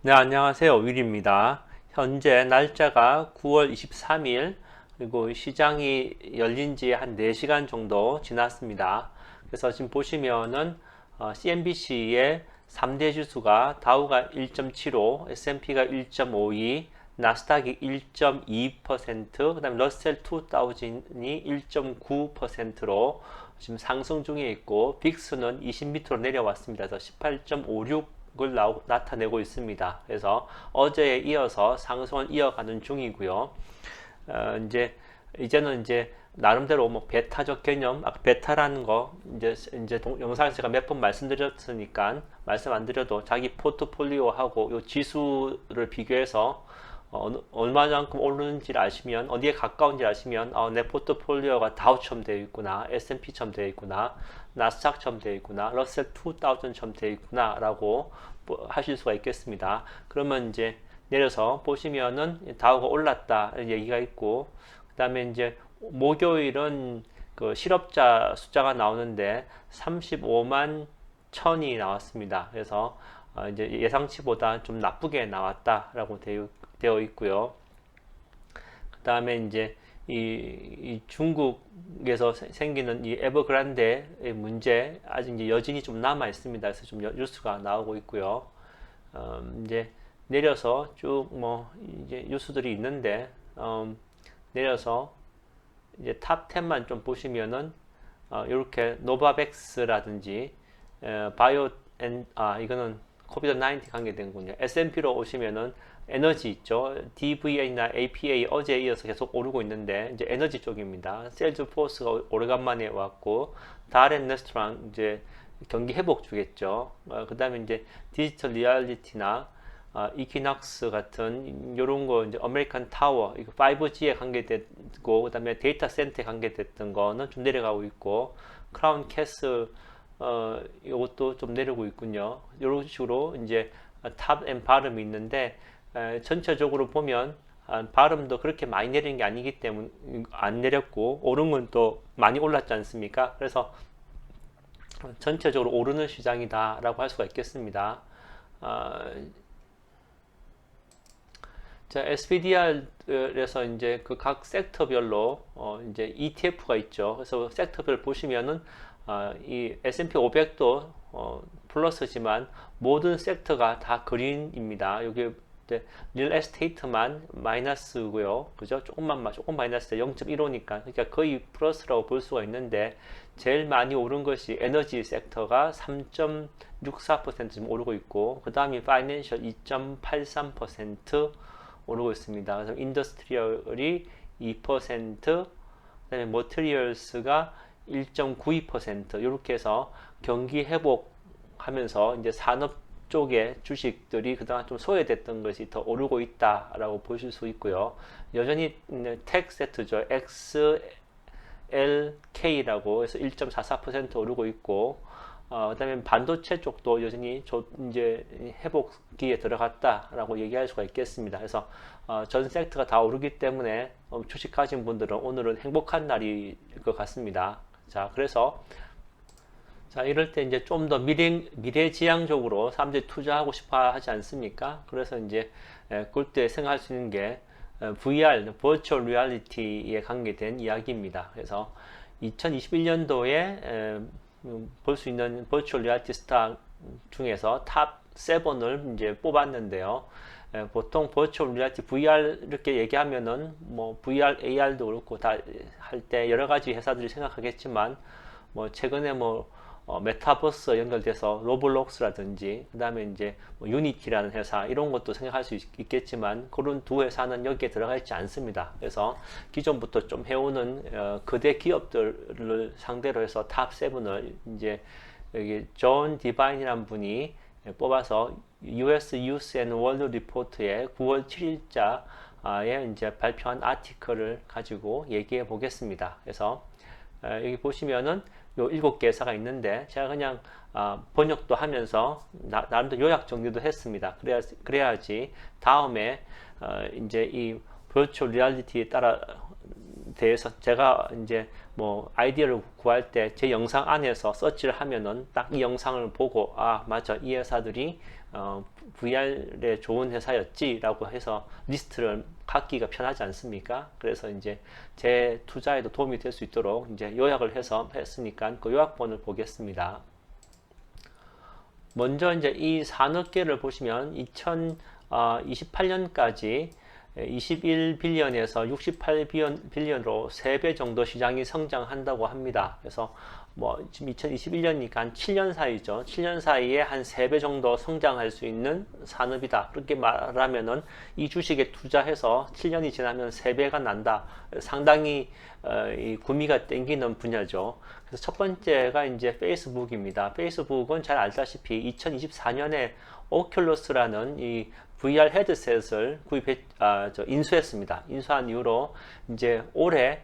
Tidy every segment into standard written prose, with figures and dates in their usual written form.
네, 안녕하세요. 윌입니다. 현재 날짜가 9월 23일, 그리고 시장이 열린 지 한 4시간 정도 지났습니다. 그래서 지금 보시면은 CNBC의 3대 지수가 다우가 1.75, S&P가 1.52, 나스닥이 1.2%, 그다음에 러셀 2000이 1.9%로 지금 상승 중에 있고 빅스는 20m로 내려왔습니다. 그래서 18.56을 나타내고 있습니다. 그래서 어제에 이어서 상승을 이어가는 중이고요. 이제는 나름대로 뭐 베타적 개념, 베타라는 거 영상에서 제가 몇 번 말씀드렸으니까 말씀 안 드려도 자기 포트폴리오하고 요 지수를 비교해서 얼마만큼 오르는지를 아시면, 어디에 가까운지 아시면 내 포트폴리오가 다우처럼 되어 있구나, S&P처럼 되어 있구나, 나스닥처럼 되어 있구나, 러셀 2000처럼 되어 있구나 라고 하실 수가 있겠습니다. 그러면 내려서 보시면은 다우가 올랐다 얘기가 있고, 그 다음에 목요일은 그 실업자 숫자가 나오는데 35만 1000이 나왔습니다. 그래서 예상치보다 좀 나쁘게 나왔다라고 되어 있고요. 그 다음에 이 중국에서 생기는 이 에버그란데의 문제 아직 여진이 좀 남아 있습니다. 그래서 좀 뉴스가 나오고 있고요. 이제 내려서 쭉 뭐 이제 뉴스들이 있는데 내려서 이제 탑 10만 좀 보시면은 이렇게 노바백스라든지 바이오 이거는 코비드 19 관계된군요. S&P로 오시면은 에너지 있죠. DVA나 APA 어제에 이어서 계속 오르고 있는데 이제 에너지 쪽입니다. 셀즈포스가 오래간만에 왔고 다른 레스토랑 경기 회복 주겠죠. 그다음에 디지털 리얼리티나 이퀴낙스 같은 요런 거 아메리칸 타워 이거 5G에 관계됐고 그다음에 데이터 센터에 관계됐던 거는 좀 내려가고 있고 크라운 캐슬 이것도 좀 내려오고 있군요. 이런 식으로 탑 앤 바름이 있는데 전체적으로 보면 바름도 그렇게 많이 내리는 게 아니기 때문에 안 내렸고 오른 건 또 많이 올랐지 않습니까? 그래서 전체적으로 오르는 시장이다라고 할 수가 있겠습니다. 자, SPDR에서 그 각 섹터별로 ETF가 있죠. 그래서 섹터별 보시면은 이 S&P 500도 플러스지만 모든 섹터가 다 그린입니다. 여기 릴 에스테이트만 마이너스고요. 그죠? 조금 마이너스 0.15니까 그러니까 거의 플러스라고 볼 수가 있는데 제일 많이 오른 것이 에너지 섹터가 3.64% 좀 오르고 있고 그 다음이 파이낸셜 2.83% 오르고 있습니다. 그래서 인더스트리얼이 2%, 그다음에 머티리얼스가 1.92% 이렇게 해서 경기 회복하면서 산업 쪽의 주식들이 그동안 좀 소외됐던 것이 더 오르고 있다라고 보실 수 있고요. 여전히 텍 세트죠. XLK라고 해서 1.44% 오르고 있고 그다음에 반도체 쪽도 여전히 회복기에 들어갔다라고 얘기할 수가 있겠습니다. 그래서 전 섹터가 다 오르기 때문에 주식 가진 분들은 오늘은 행복한 날일 것 같습니다. 자, 그래서 이럴 때 좀 더 미래지향적으로 사람들이 투자하고 싶어 하지 않습니까? 그래서 그럴 때 생각할 수 있는 게 VR, Virtual Reality에 관계된 이야기입니다. 그래서 2021년도에 볼 수 있는 버추얼 리얼리티 스타 중에서 탑 7을 뽑았는데요. 보통 버추얼 리얼리티 VR 이렇게 얘기하면은 뭐 VR, AR도 그렇고 다 할 때 여러 가지 회사들이 생각하겠지만 뭐 최근에 메타버스 연결돼서 로블록스라든지 그다음에 뭐 유니티라는 회사 이런 것도 생각할 수 있겠지만 그런 두 회사는 여기에 들어가 있지 않습니다. 그래서 기존부터 좀 해오는 거대 기업들을 상대로 해서 탑 7을 여기 존 디바인이라는 분이 뽑아서 US Youth and World Report의 9월 7일자에 발표한 아티클을 가지고 얘기해 보겠습니다. 그래서 여기 보시면은 요 7개 회사가 있는데 제가 그냥 번역도 하면서 나름대로 요약 정리도 했습니다. 그래야지 다음에 이 버추얼 리얼리티에 따라 대해서 제가 이제 뭐 아이디어를 구할 때 제 영상 안에서 서치를 하면은 딱 이 영상을 보고 아 맞아 이 회사들이 VR에 좋은 회사였지라고 해서 리스트를 갖기가 편하지 않습니까? 그래서 이제 제 투자에도 도움이 될 수 있도록 이제 요약을 해서 했으니까 그 요약본을 보겠습니다. 먼저 이제 이 산업계를 보시면 2028년까지 21빌리언에서 68빌리언으로 3배 정도 시장이 성장한다고 합니다. 그래서 뭐 지금 2021년이니까 한 7년 사이죠. 7년 사이에 한 3배 정도 성장할 수 있는 산업이다. 그렇게 말하면은 이 주식에 투자해서 7년이 지나면 3배가 난다. 상당히 이 구미가 땡기는 분야죠. 그래서 첫 번째가 이제 페이스북입니다. 페이스북은 잘 알다시피 2024년에 오큘러스라는 이 VR 헤드셋을 인수했습니다. 인수한 이후로 이제 올해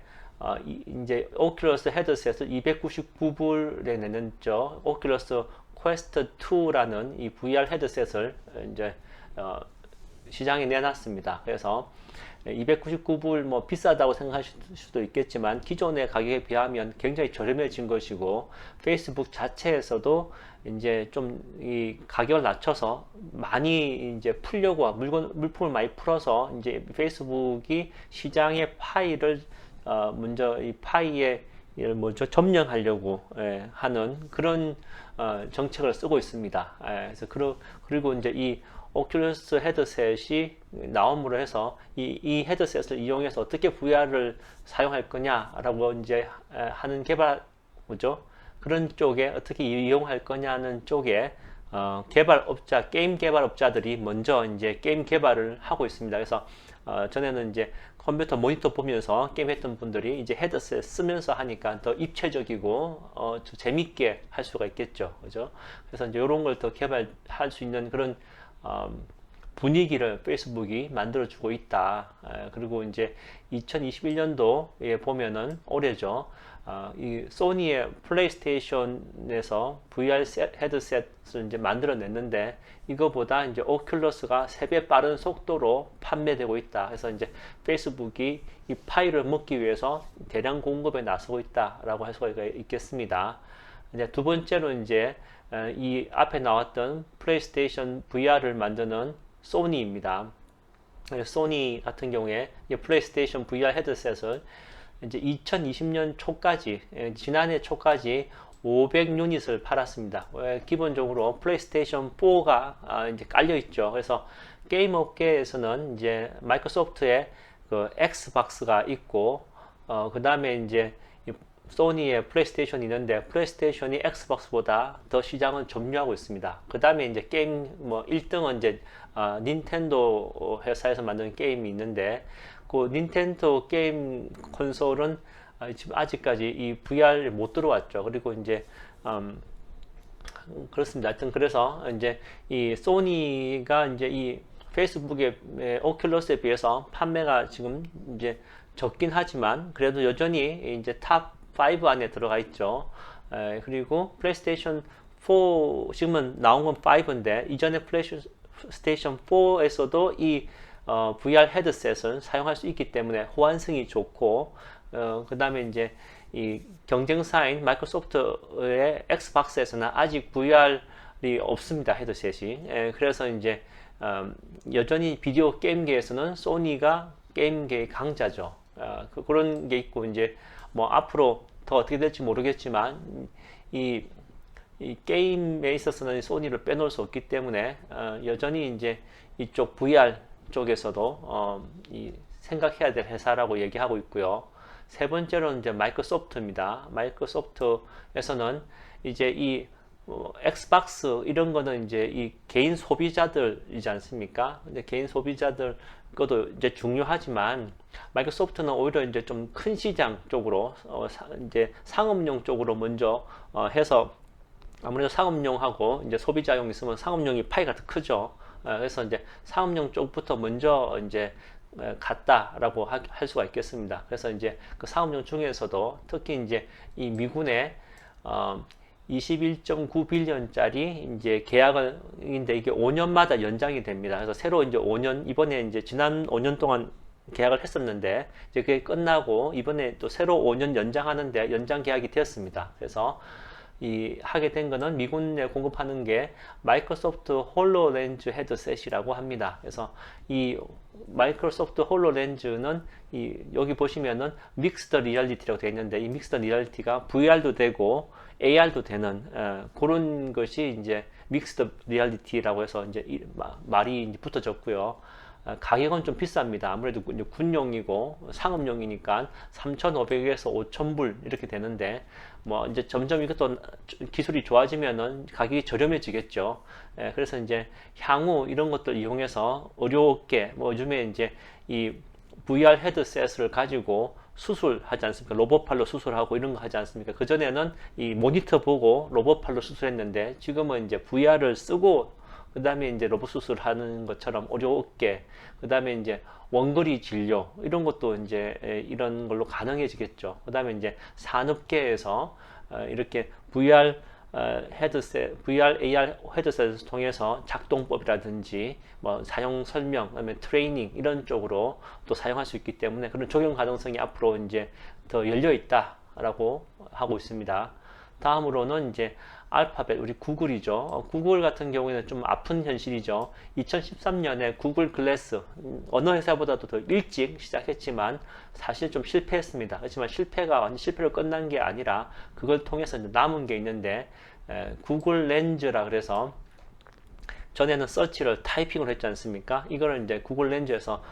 이제 오큘러스 헤드셋을 299불에 내는죠. 오큘러스 퀘스트 2라는 이 VR 헤드셋을 이제 시장에 내놨습니다. 그래서 299불 뭐 비싸다고 생각하실 수도 있겠지만 기존의 가격에 비하면 굉장히 저렴해진 것이고 페이스북 자체에서도 이제 좀 이 가격을 낮춰서 많이 이제 풀려고 물품을 많이 풀어서 이제 페이스북이 시장의 파이를 먼저 이 파이에 먼저 점령하려고 하는 그런 정책을 쓰고 있습니다. 그래서 그리고 이제 이 오큘러스 헤드셋이 나옴으로 해서 이 헤드셋을 이용해서 어떻게 VR을 사용할 거냐라고 이제 하는 개발이죠. 그런 쪽에 어떻게 이용할 거냐는 쪽에 게임 개발업자들이 먼저 이제 게임 개발을 하고 있습니다. 그래서 전에는 이제 컴퓨터 모니터 보면서 게임 했던 분들이 이제 헤드셋 쓰면서 하니까 더 입체적이고 더 재밌게 할 수가 있겠죠. 그죠? 그래서 이제 이런 걸 더 개발할 수 있는 그런 분위기를 페이스북이 만들어주고 있다. 그리고 이제 2021년도에 보면은 올해죠. 이 소니의 플레이스테이션에서 VR 헤드셋을 이제 만들어냈는데 이거보다 이제 오큘러스가 3배 빠른 속도로 판매되고 있다. 그래서 이제 페이스북이 이 파이를 먹기 위해서 대량 공급에 나서고 있다라고 할 수가 있겠습니다. 이제 두 번째로 이제 이 앞에 나왔던 플레이스테이션 VR을 만드는 소니입니다. 소니 같은 경우에 플레이스테이션 VR 헤드셋을 이제 2020년 초까지, 지난해 초까지 500유닛을 팔았습니다. 기본적으로 플레이스테이션 4가 이제 깔려 있죠. 그래서 게임 업계에서는 이제 마이크로소프트의 그 엑스박스가 있고, 그 다음에 이제 소니의 플레이스테이션이 있는데 플레이스테이션이 엑스박스보다 더 시장을 점유하고 있습니다. 그 다음에 이제 게임 뭐 1등은 이제 닌텐도 회사에서 만든 게임이 있는데 그 닌텐도 게임 콘솔은 지금 아직까지 이 VR에 못 들어왔죠. 그리고 이제 그렇습니다. 하여튼 그래서 이제 이 소니가 이제 이 페이스북의 오큘러스에 비해서 판매가 지금 이제 적긴 하지만 그래도 여전히 이제 탑 5 안에 들어가 있죠. 그리고 플레이스테이션 4 지금은 나온 건 5인데 이전에 플레이스테이션 4에서도 이 VR 헤드셋을 사용할 수 있기 때문에 호환성이 좋고 그 다음에 이제 이 경쟁사인 마이크로소프트의 엑스박스에서는 아직 VR이 없습니다. 헤드셋이. 그래서 이제 여전히 비디오 게임계에서는 소니가 게임계의 강자죠. 그런 게 있고 이제 뭐 앞으로 더 어떻게 될지 모르겠지만 이 게임에 있어서는 소니를 빼놓을 수 없기 때문에 여전히 이제 이쪽 VR 쪽에서도 생각해야 될 회사라고 얘기하고 있고요. 세 번째로는 이제 마이크로소프트입니다. 마이크로소프트에서는 이제 이 엑스박스 이런 거는 이제 이 개인 소비자들이지 않습니까? 근데 개인 소비자들 그것도 이제 중요하지만 마이크로소프트는 오히려 이제 좀 큰 시장 쪽으로 이제 상업용 쪽으로 먼저 해서 아무래도 상업용하고 이제 소비자용 있으면 상업용이 파이가 더 크죠. 그래서 이제 상업용 쪽부터 먼저 이제 갔다라고 할 수가 있겠습니다. 그래서 이제 그 상업용 중에서도 특히 이제 이 미군의 21.9빌리언짜리 이제 계약인데 이게 5년마다 연장이 됩니다. 그래서 새로 이제 5년 이번에 이제 지난 5년 동안 계약을 했었는데 이제 그게 끝나고 이번에 또 새로 5년 연장하는데 연장 계약이 되었습니다. 그래서 이 하게 된 거는 미군에 공급하는 게 마이크로소프트 홀로렌즈 헤드셋이라고 합니다. 그래서 이 마이크로소프트 홀로렌즈는 이 여기 보시면은 믹스드 리얼리티라고 되어 있는데 이 믹스드 리얼리티가 VR도 되고 AR도 되는 그런 것이 이제 믹스드 리얼리티라고 해서 이제 말이 이제 붙어졌고요. 가격은 좀 비쌉니다. 아무래도 군용이고 상업용이니까 3,500에서 5,000불 이렇게 되는데 뭐 이제 점점 이것도 기술이 좋아지면은 가격이 저렴해지겠죠. 그래서 이제 향후 이런 것들 이용해서 의료업계 뭐 요즘에 이제 이 VR 헤드셋을 가지고 수술하지 않습니까? 로봇팔로 수술하고 이런 거 하지 않습니까? 그전에는 이 모니터 보고 로봇팔로 수술했는데 지금은 이제 VR을 쓰고 그 다음에 이제 로봇 수술하는 것처럼 의료업계, 그 다음에 이제 원거리 진료 이런 것도 이제 이런 걸로 가능해지겠죠. 그 다음에 이제 산업계에서 이렇게 VR 헤드셋, VR, AR 헤드셋을 통해서 작동법이라든지 뭐 사용 설명, 그다음에 트레이닝 이런 쪽으로 또 사용할 수 있기 때문에 그런 적용 가능성이 앞으로 이제 더 열려 있다라고 하고 있습니다. 다음으로는 이제 알파벳, 우리 구글이죠. 구글 같은 경우에는 좀 아픈 현실이죠. 2013년에 구글 글래스, 어느 회사보다도 더 일찍 시작했지만 사실 좀 실패했습니다. 그렇지만 실패가 완전 실패로 끝난 게 아니라 그걸 통해서 남은 게 있는데 구글 렌즈라 그래서 전에는 서치를 타이핑으로 했지 않습니까? 이거를 이제 구글 렌즈에서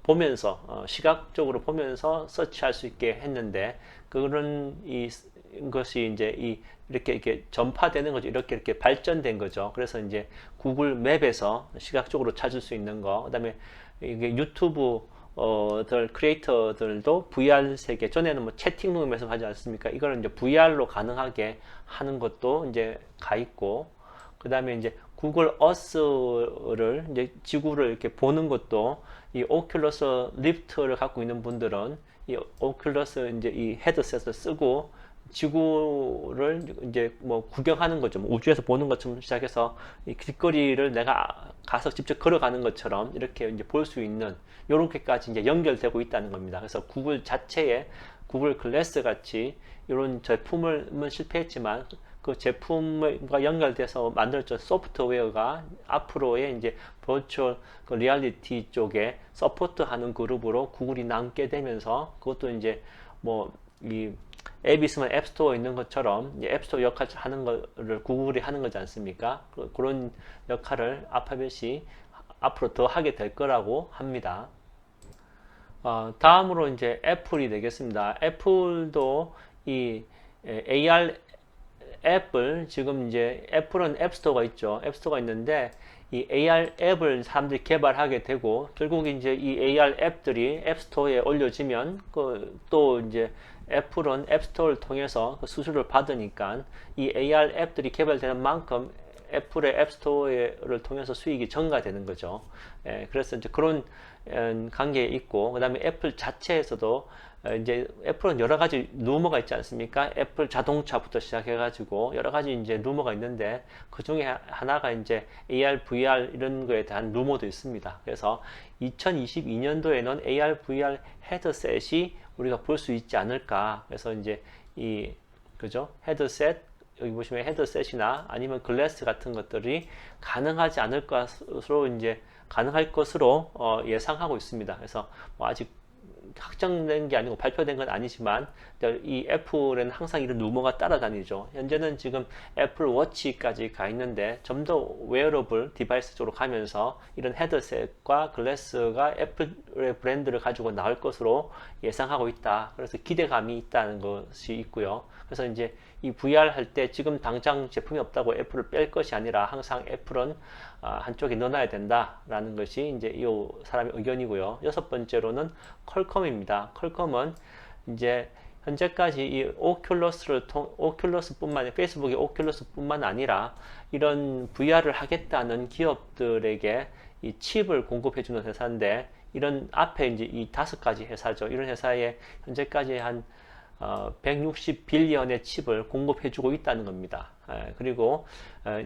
보면서 시각적으로 보면서 서치할 수 있게 했는데 그런 것이 이제 이렇게 전파되는 거죠. 이렇게 발전된 거죠. 그래서 이제 구글 맵에서 시각적으로 찾을 수 있는 거, 그다음에 이게 유튜브 크리에이터들도 VR 세계, 전에는 뭐 채팅룸에서 하지 않습니까? 이거는 이제 VR로 가능하게 하는 것도 이제 가 있고, 그 다음에 이제 구글 어스를 이제 지구를 이렇게 보는 것도 이 오큘러스 리프트를 갖고 있는 분들은 이 오큘러스 이제 이 헤드셋을 쓰고 지구를 이제 뭐 구경하는 거죠. 뭐 우주에서 보는 것처럼 시작해서 이 길거리를 내가 가서 직접 걸어가는 것처럼 이렇게 이제 볼 수 있는 요렇게까지 이제 연결되고 있다는 겁니다. 그래서 구글 자체에 구글 글래스 같이 이런 제품은 실패했지만 그 제품과 연결돼서 만들어진 소프트웨어가 앞으로의 이제 버추얼 리얼리티 쪽에 서포트하는 그룹으로 구글이 남게 되면서 그것도 이제 뭐 이 앱이 있으면 앱스토어에 있는 것처럼 앱스토어 역할을 하는 거를 구글이 하는 거지 않습니까? 그런 역할을 알파벳이 앞으로 더 하게 될 거라고 합니다. 다음으로 이제 애플이 되겠습니다. 애플도 이 AR 앱을 지금 이제 애플은 앱스토어가 있죠. 앱스토어가 있는데 이 AR 앱을 사람들이 개발하게 되고 결국 이제 이 AR 앱들이 앱스토어에 올려지면 또 이제 애플은 앱스토어를 통해서 그 수수료를 받으니까 이 AR 앱들이 개발되는 만큼 애플의 앱스토어를 통해서 수익이 증가되는 거죠. 그래서 이제 그런 관계에 있고, 그 다음에 애플 자체에서도 이제 애플은 여러 가지 루머가 있지 않습니까? 애플 자동차부터 시작해가지고 여러 가지 이제 루머가 있는데 그 중에 하나가 이제 AR, VR 이런 거에 대한 루머도 있습니다. 그래서 2022년도에는 AR, VR 헤드셋이 우리가 볼 수 있지 않을까. 그래서 이제 그죠? 헤드셋, 여기 보시면 헤드셋이나 아니면 글래스 같은 것들이 가능하지 않을 것으로 이제 가능할 것으로 예상하고 있습니다. 그래서 뭐 아직 확정된 게 아니고 발표된 건 아니지만 이 애플에는 항상 이런 루머가 따라다니죠. 현재는 지금 애플 워치까지 가 있는데 좀 더 웨어러블 디바이스 쪽으로 가면서 이런 헤드셋과 글래스가 애플의 브랜드를 가지고 나올 것으로 예상하고 있다. 그래서 기대감이 있다는 것이 있고요. 그래서 이제 이 VR 할 때 지금 당장 제품이 없다고 애플을 뺄 것이 아니라 항상 애플은 한쪽에 넣어놔야 된다라는 것이 이제 이 사람의 의견이고요. 여섯 번째로는 퀄컴입니다. 퀄컴은 이제 현재까지 이 오큘러스뿐만 아니라 페이스북의 오큘러스뿐만 아니라 이런 VR을 하겠다는 기업들에게 이 칩을 공급해주는 회사인데 이런 앞에 이제 이 5가지 회사죠. 이런 회사에 현재까지 한 160빌리언의 칩을 공급해주고 있다는 겁니다. 그리고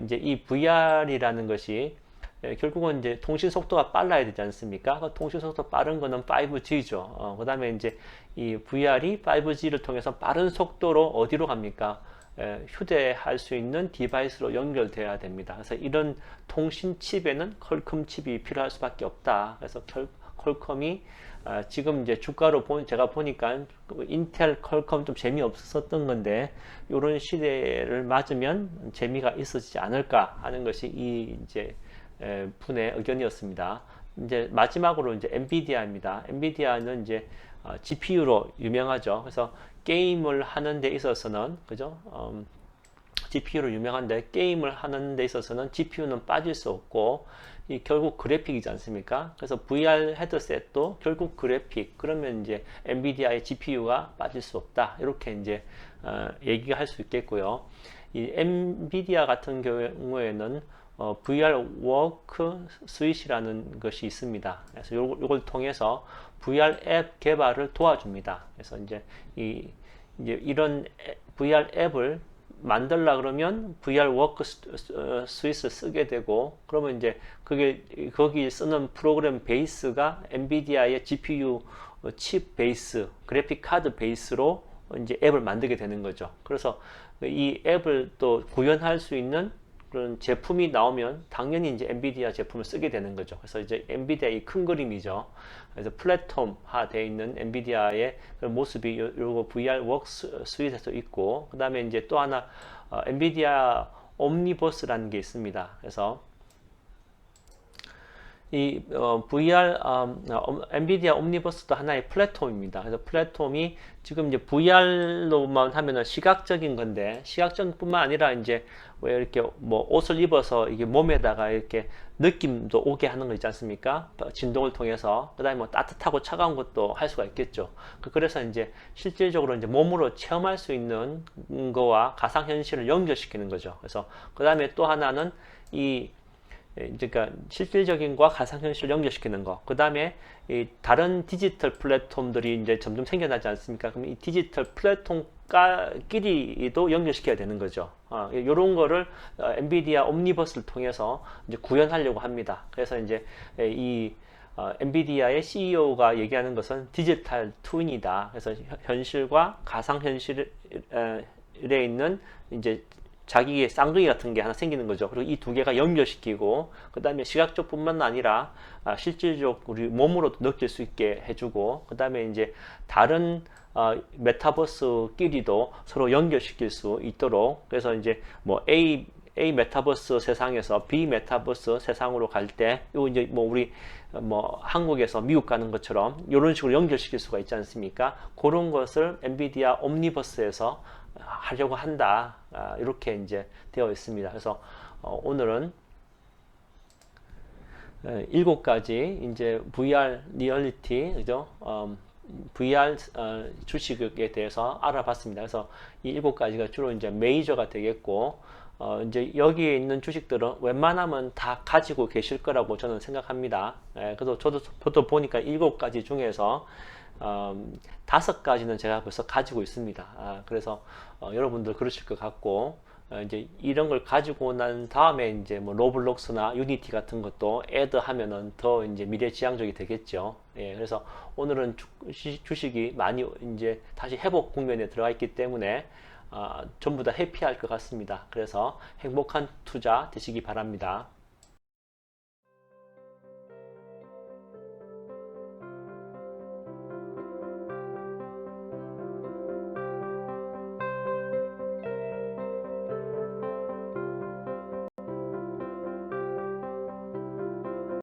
이제 이 VR이라는 것이 결국은 이제 통신 속도가 빨라야 되지 않습니까? 그 통신 속도 빠른 거는 5G죠. 그 다음에 이제 이 VR이 5G를 통해서 빠른 속도로 어디로 갑니까? 휴대할 수 있는 디바이스로 연결돼야 됩니다. 그래서 이런 통신 칩에는 퀄컴 칩이 필요할 수밖에 없다. 그래서 퀄컴이 지금 이제 주가로 제가 보니까 인텔, 퀄컴 좀 재미없었던 건데 이런 시대를 맞으면 재미가 있어지지 않을까 하는 것이 이 이제 분의 의견이었습니다. 이제 마지막으로 이제 엔비디아입니다. 엔비디아는 이제 GPU로 유명하죠. 그래서 게임을 하는 데 있어서는 그죠? GPU로 유명한데 게임을 하는 데 있어서는 GPU는 빠질 수 없고 이 결국 그래픽이지 않습니까? 그래서 VR 헤드셋도 결국 그래픽. 그러면 이제 엔비디아의 GPU가 빠질 수 없다. 이렇게 이제 얘기할 수 있겠고요. 이 엔비디아 같은 경우에는 VR 워크 스윗이라는 것이 있습니다. 그래서 요걸 통해서 VR 앱 개발을 도와줍니다. 그래서 이제 이런 VR 앱을 만들라 그러면 VR 워크 스윗을 쓰게 되고, 그러면 이제 거기 쓰는 프로그램 베이스가 엔비디아의 GPU 칩 베이스, 그래픽 카드 베이스로 이제 앱을 만들게 되는 거죠. 그래서 이 앱을 또 구현할 수 있는 그런 제품이 나오면 당연히 이제 엔비디아 제품을 쓰게 되는 거죠. 그래서 이제 엔비디아의 큰 그림이죠. 그래서 플랫폼화 되어 있는 엔비디아의 그런 모습이 요거 VR 워크 스윗에서 있고, 그 다음에 이제 또 하나 엔비디아 옴니버스라는 게 있습니다. 그래서 이 엔비디아 옴니버스도 하나의 플랫폼입니다. 그래서 플랫폼이 지금 이제 VR로만 하면은 시각적인 건데, 시각적인 뿐만 아니라 이제 왜 이렇게 뭐 옷을 입어서 이게 몸에다가 이렇게 느낌도 오게 하는 거 있지 않습니까? 진동을 통해서. 그 다음에 뭐 따뜻하고 차가운 것도 할 수가 있겠죠. 그래서 이제 실질적으로 이제 몸으로 체험할 수 있는 거와 가상현실을 연결시키는 거죠. 그래서 그 다음에 또 하나는 그러니까 실질적인 거와 가상현실을 연결시키는 거. 그 다음에 다른 디지털 플랫폼들이 이제 점점 생겨나지 않습니까? 그럼 이 디지털 플랫폼끼리도 연결시켜야 되는 거죠. 이런 거를 엔비디아 옴니버스를 통해서 이제 구현하려고 합니다. 그래서 이제 엔비디아의 CEO가 얘기하는 것은 디지털 트윈이다. 그래서 현실과 가상현실에 있는 이제 자기의 쌍둥이 같은 게 하나 생기는 거죠. 그리고 이 두 개가 연결시키고, 그 다음에 시각적 뿐만 아니라 실질적 우리 몸으로도 느낄 수 있게 해주고, 그 다음에 이제 다른 메타버스끼리도 서로 연결시킬 수 있도록. 그래서 이제 뭐 A 메타버스 세상에서 B 메타버스 세상으로 갈 때, 요 이제 뭐 우리 뭐 한국에서 미국 가는 것처럼 이런 식으로 연결시킬 수가 있지 않습니까? 그런 것을 엔비디아 옴니버스에서 하려고 한다. 이렇게 이제 되어 있습니다. 그래서 오늘은 7가지 이제 VR 리얼리티, 그죠? VR 주식에 대해서 알아봤습니다. 그래서 이 7가지가 주로 이제 메이저가 되겠고, 이제 여기에 있는 주식들은 웬만하면 다 가지고 계실 거라고 저는 생각합니다. 그래서 저도 보니까 7가지 중에서 5가지는 제가 벌써 가지고 있습니다. 그래서 여러분들 그러실 것 같고, 이제 이런 걸 가지고 난 다음에 이제 뭐 로블록스나 유니티 같은 것도 애드 하면은 더 이제 미래지향적이 되겠죠. 그래서 오늘은 주식이 많이 이제 다시 회복 국면에 들어가 있기 때문에 전부 다 해피할 것 같습니다. 그래서 행복한 투자 되시기 바랍니다.